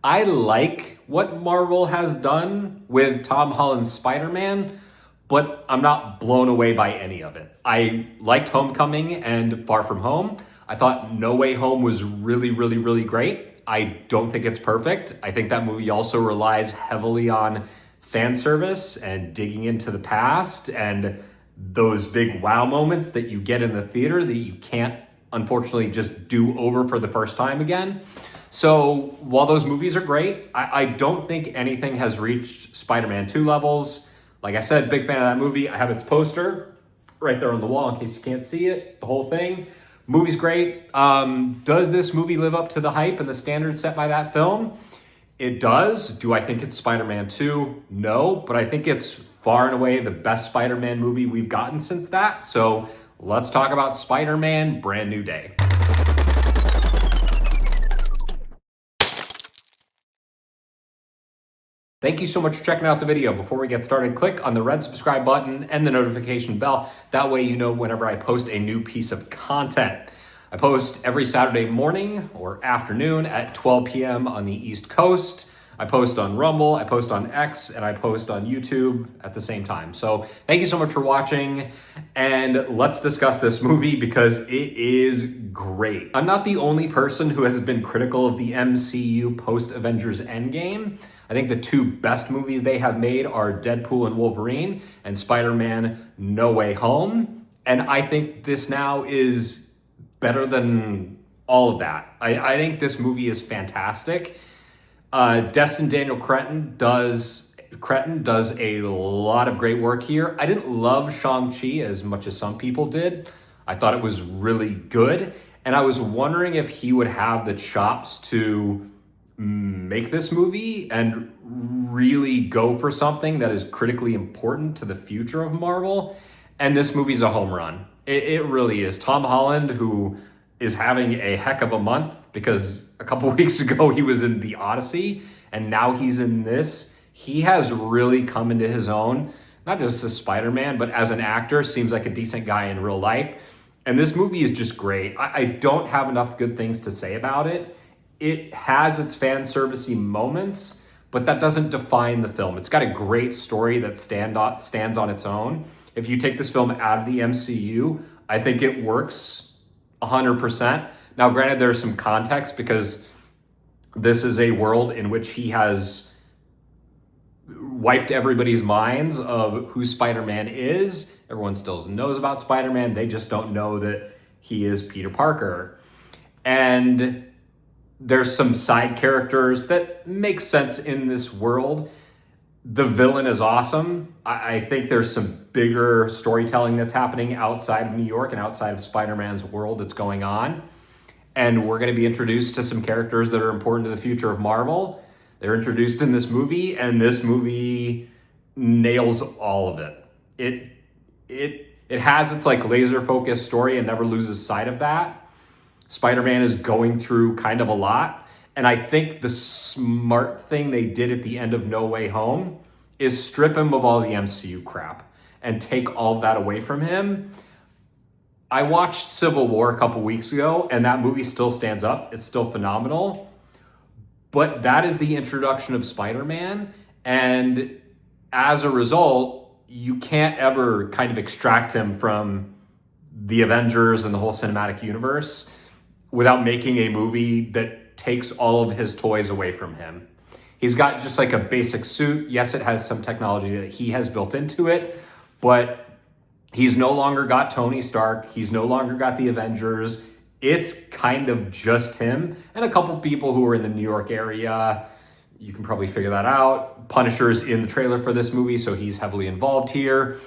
I like what Marvel has done with Tom Holland's Spider-Man, but I'm not blown away by any of it. I liked Homecoming and Far From Home. I thought No Way Home was really, really, really great. I don't think it's perfect. I think that movie also relies heavily on fan service and digging into the past and those big wow moments that you get in the theater that you can't unfortunately just do over for the first time again. So while those movies are great, I don't think anything has reached Spider-Man 2 levels. Like I said, big fan of that movie. I have its poster right there on the wall in case you can't see it, the whole thing. Movie's great. Does this movie live up to the hype and the standards set by that film? It does. Do I think it's Spider-Man 2? No, but I think it's far and away the best Spider-Man movie we've gotten since that. So let's talk about Spider-Man Brand New Day. Thank you so much for checking out the video. Before we get started, click on the red subscribe button and the notification bell. That way you know whenever I post a new piece of content. I post every Saturday morning or afternoon at 12 p.m. on the East Coast. I post on Rumble, I post on X, and I post on YouTube at the same time. So thank you so much for watching, and let's discuss this movie because it is great. I'm not the only person who has been critical of the MCU post-Avengers Endgame. I think the two best movies they have made are Deadpool and Wolverine and Spider-Man No Way Home. And I think this now is better than all of that. I think this movie is fantastic. Destin Cretton does a lot of great work here. I didn't love Shang-Chi as much as some people did. I thought it was really good. And I was wondering if he would have the chops to make this movie and really go for something that is critically important to the future of Marvel. And this movie's a home run. It really is. Tom Holland, who is having a heck of a month because a couple weeks ago he was in The Odyssey and now he's in this. He has really come into his own, not just as Spider-Man, but as an actor, seems like a decent guy in real life. And this movie is just great. I don't have enough good things to say about it. It has its fan servicey moments, but that doesn't define the film. It's got a great story that stands on its own. If you take this film out of the MCU, I think it works 100%. Now, granted, there's some context because this is a world in which he has wiped everybody's minds of who Spider-Man is. Everyone still knows about Spider-Man. They just don't know that he is Peter Parker. And there's some side characters that make sense in this world. The villain is awesome. I think there's some bigger storytelling that's happening outside of New York and outside of Spider-Man's world that's going on. And we're going to be introduced to some characters that are important to the future of Marvel. They're introduced in this movie, and this movie nails all of it. It has its like laser focused story and never loses sight of that. Spider-Man is going through kind of a lot. And I think the smart thing they did at the end of No Way Home is strip him of all the MCU crap and take all of that away from him. I watched Civil War a couple weeks ago, and that movie still stands up. It's still phenomenal. But that is the introduction of Spider-Man. And as a result, you can't ever kind of extract him from the Avengers and the whole cinematic universe without making a movie that takes all of his toys away from him. He's got just like a basic suit. Yes, it has some technology that he has built into it, but he's no longer got Tony Stark. He's no longer got the Avengers. It's kind of just him and a couple people who are in the New York area. You can probably figure that out. Punisher's in the trailer for this movie, so he's heavily involved here.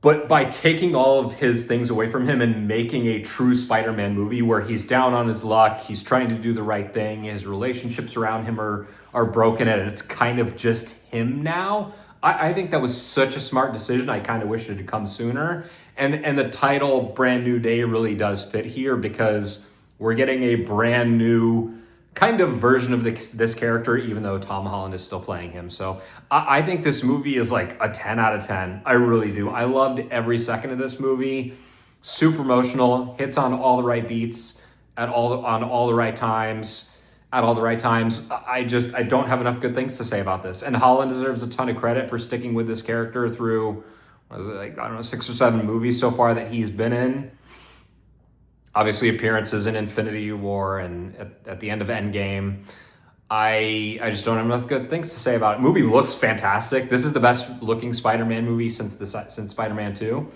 But by taking all of his things away from him and making a true Spider-Man movie where he's down on his luck, he's trying to do the right thing, his relationships around him are broken, and it's kind of just him now, I think that was such a smart decision. I kind of wish it had come sooner. And the title Brand New Day really does fit here because we're getting a brand new kind of version of this character, even though Tom Holland is still playing him. So I think this movie is like a 10 out of 10. I really do. I loved every second of this movie. Super emotional, hits on all the right beats on all the right times. at all the right times. I don't have enough good things to say about this. And Holland deserves a ton of credit for sticking with this character through, what is it, like, I don't know, 6 or 7 movies so far that he's been in. Obviously appearances in Infinity War and at the end of Endgame. I just don't have enough good things to say about it. Movie looks fantastic. This is the best looking Spider-Man movie since Spider-Man 2.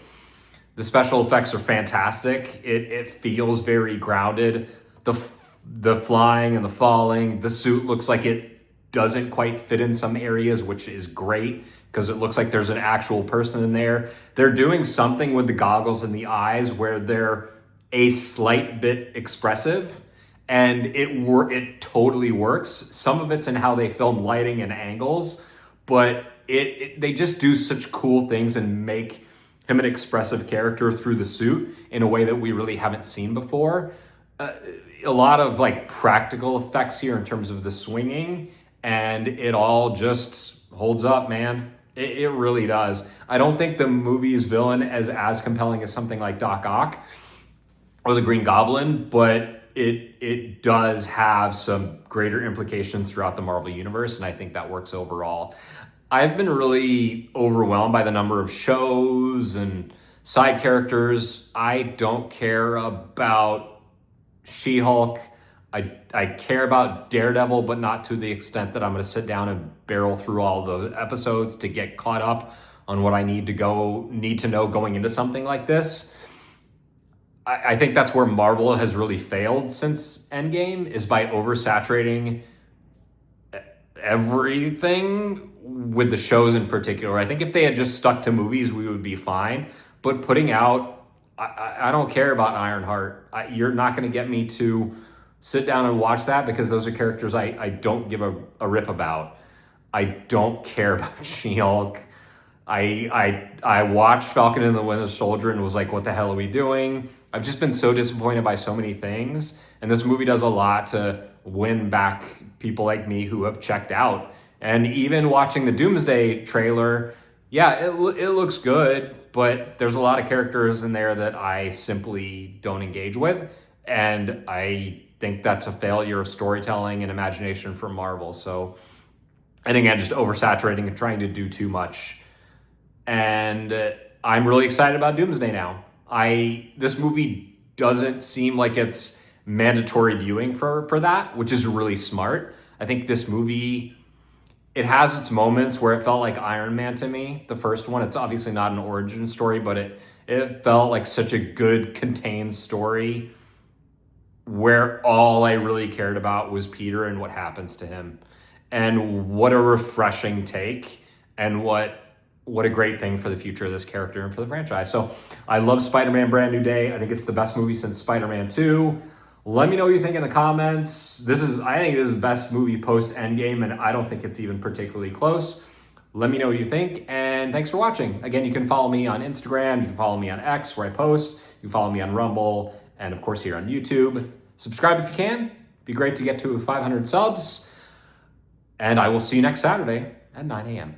The special effects are fantastic. It feels very grounded. The flying and the falling, the suit looks like it doesn't quite fit in some areas, which is great because it looks like there's an actual person in there. They're doing something with the goggles and the eyes where they're a slight bit expressive, and it totally works. Some of it's in how they film lighting and angles, but they just do such cool things and make him an expressive character through the suit in a way that we really haven't seen before. A lot of like practical effects here in terms of the swinging, and it all just holds up, man. It really does. I don't think the movie's villain is as compelling as something like Doc Ock or the Green Goblin, but it does have some greater implications throughout the Marvel Universe, and I think that works overall. I've been really overwhelmed by the number of shows and side characters. I don't care about She-Hulk. I care about Daredevil, but not to the extent that I'm going to sit down and barrel through all those episodes to get caught up on what I need to know going into something like this. I think that's where Marvel has really failed since Endgame, is by oversaturating everything with the shows in particular. I think if they had just stuck to movies, we would be fine. But putting out, I don't care about Ironheart. You're not going to get me to sit down and watch that because those are characters I don't give a rip about. I don't care about She-Hulk. I watched Falcon and the Winter Soldier and was like, what the hell are we doing? I've just been so disappointed by so many things. And this movie does a lot to win back people like me who have checked out. And even watching the Doomsday trailer, yeah, it looks good, but there's a lot of characters in there that I simply don't engage with. And I think that's a failure of storytelling and imagination from Marvel. So I think I'm just oversaturating and trying to do too much. And I'm really excited about Doomsday now. This movie doesn't seem like it's mandatory viewing for that, which is really smart. I think this movie, it has its moments where it felt like Iron Man to me, the first one. It's obviously not an origin story, but it felt like such a good contained story where all I really cared about was Peter and what happens to him. And what a refreshing take, and what a great thing for the future of this character and for the franchise. So I love Spider-Man Brand New Day. I think it's the best movie since Spider-Man 2. Let me know what you think in the comments. I think this is the best movie post Endgame, and I don't think it's even particularly close. Let me know what you think, and thanks for watching. Again, you can follow me on Instagram, you can follow me on X where I post, you can follow me on Rumble, and of course here on YouTube. Subscribe if you can. It'd be great to get to 500 subs. And I will see you next Saturday at 9 a.m.